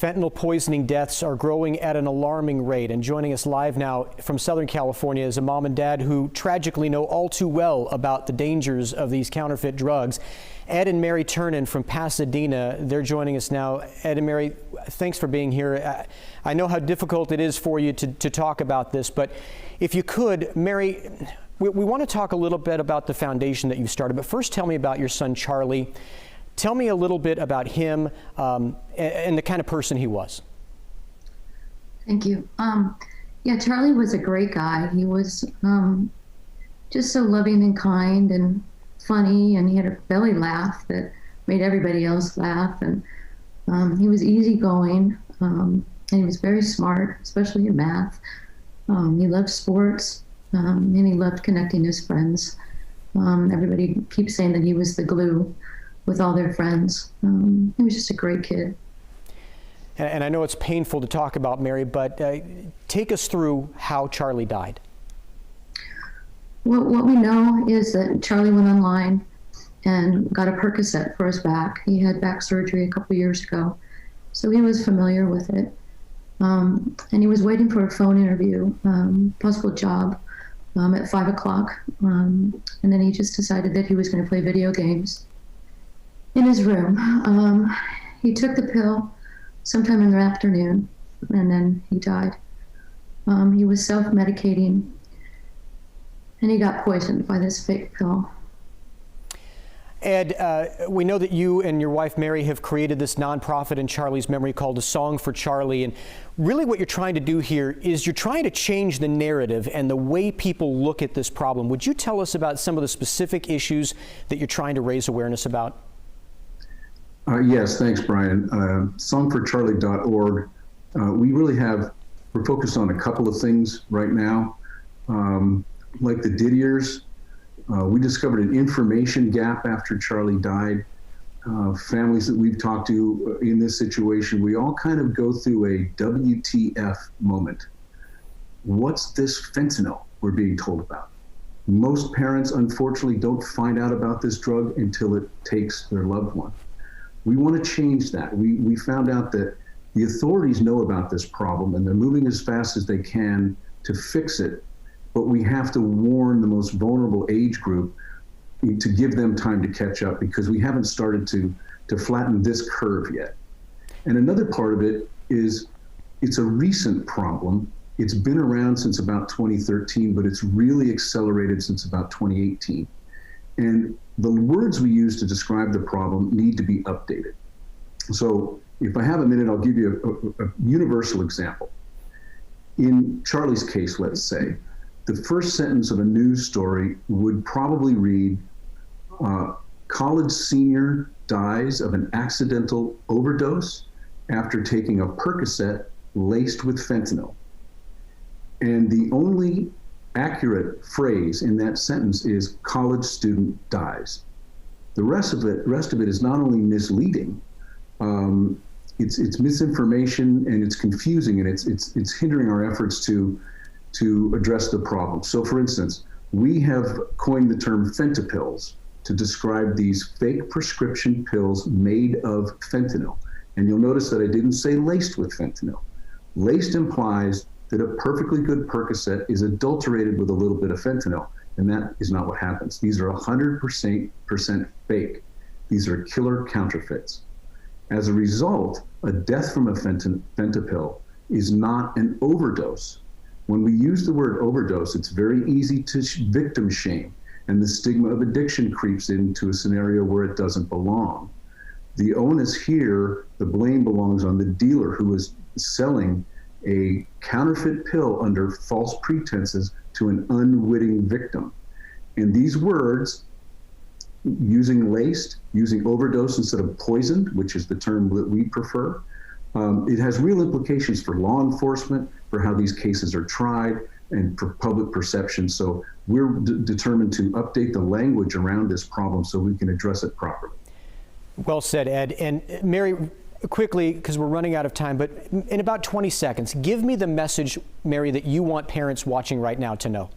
fentanyl poisoning deaths are growing at an alarming rate. And joining us live now from Southern California is a mom and dad who tragically know all too well about the dangers of these counterfeit drugs. Ed and Mary Turnan from Pasadena, they're joining us now. Ed and Mary, thanks for being here. I know how difficult it is for you to talk about this, but if you could, Mary, we want to talk a little bit about the foundation that you started, but first tell me about your son, Charlie. Tell me a little bit about him and the kind of person he was. Thank you. Yeah, Charlie was a great guy. He was just so loving and kind and funny, and he had a belly laugh that made everybody else laugh. And he was easygoing, and he was very smart, especially in math. He loved sports, and he loved connecting his friends. Everybody keeps saying that he was the glue with all their friends. He was just a great kid. And I know it's painful to talk about, Mary, but take us through how Charlie died. Well, what we know is that Charlie went online and got a Percocet for his back. He had back surgery a couple years ago, so he was familiar with it. And he was waiting for a phone interview, possible job, at 5 o'clock. And then he just decided that he was going to play video games in his room. He took the pill sometime in the afternoon, and then he died. He was self-medicating, and he got poisoned by this fake pill. Ed, we know that you and your wife Mary have created this nonprofit in Charlie's memory called A Song for Charlie, and really what you're trying to do here is you're trying to change the narrative and the way people look at this problem. Would you tell us about some of the specific issues that you're trying to raise awareness about? Yes, thanks, Brian. Songforcharlie.org. We're focused on a couple of things right now. Like the Didiers, we discovered an information gap after Charlie died. Families that we've talked to in this situation, we all kind of go through a WTF moment. What's this fentanyl we're being told about? Most parents, unfortunately, don't find out about this drug until it takes their loved one. We want to change that. We found out that the authorities know about this problem and they're moving as fast as they can to fix it, but we have to warn the most vulnerable age group to give them time to catch up, because we haven't started to flatten this curve yet. And another part of it is it's a recent problem. It's been around since about 2013, but it's really accelerated since about 2018. And the words we use to describe the problem need to be updated. So if I have a minute, I'll give you a universal example. In Charlie's case, let's say, the first sentence of a news story would probably read, college senior dies of an accidental overdose after taking a Percocet laced with fentanyl. And the only accurate phrase in that sentence is college student dies. The rest of it is not only misleading, it's misinformation, and it's confusing, and it's hindering our efforts to address the problem. So for instance, we have coined the term fentanyls to describe these fake prescription pills made of fentanyl. And you'll notice that I didn't say laced with fentanyl. Laced implies that a perfectly good Percocet is adulterated with a little bit of fentanyl, and that is not what happens. These are 100% fake. These are killer counterfeits. As a result, a death from a fentanyl is not an overdose. When we use the word overdose, it's very easy to victim shame, and the stigma of addiction creeps into a scenario where it doesn't belong. The onus here, the blame belongs on the dealer who is selling a counterfeit pill under false pretenses to an unwitting victim. And these words, using laced, using overdose instead of poisoned, which is the term that we prefer, it has real implications for law enforcement, for how these cases are tried, and for public perception. So we're determined to update the language around this problem so we can address it properly. Well said, Ed. And Mary, quickly, because we're running out of time, but in about 20 seconds, give me the message, Mary, that you want parents watching right now to know.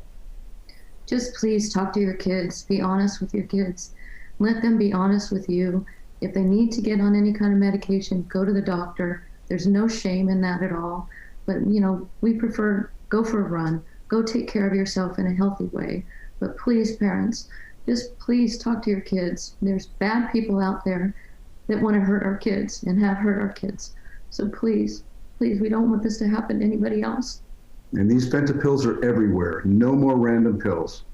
Just please talk to your kids. Be honest with your kids. Let them be honest with you. If they need to get on any kind of medication, go to the doctor. There's no shame in that at all. But, you know, we prefer go for a run, go take care of yourself in a healthy way. But please, parents, just please talk to your kids. There's bad people out there that want to hurt our kids and have hurt our kids. So please, please, we don't want this to happen to anybody else. And these fentanyl pills are everywhere. No more random pills.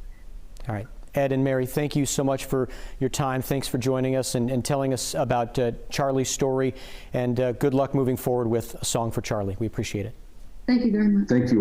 All right. Ed and Mary, thank you so much for your time. Thanks for joining us and telling us about Charlie's story. And good luck moving forward with A Song for Charlie. We appreciate it. Thank you very much. Thank you all.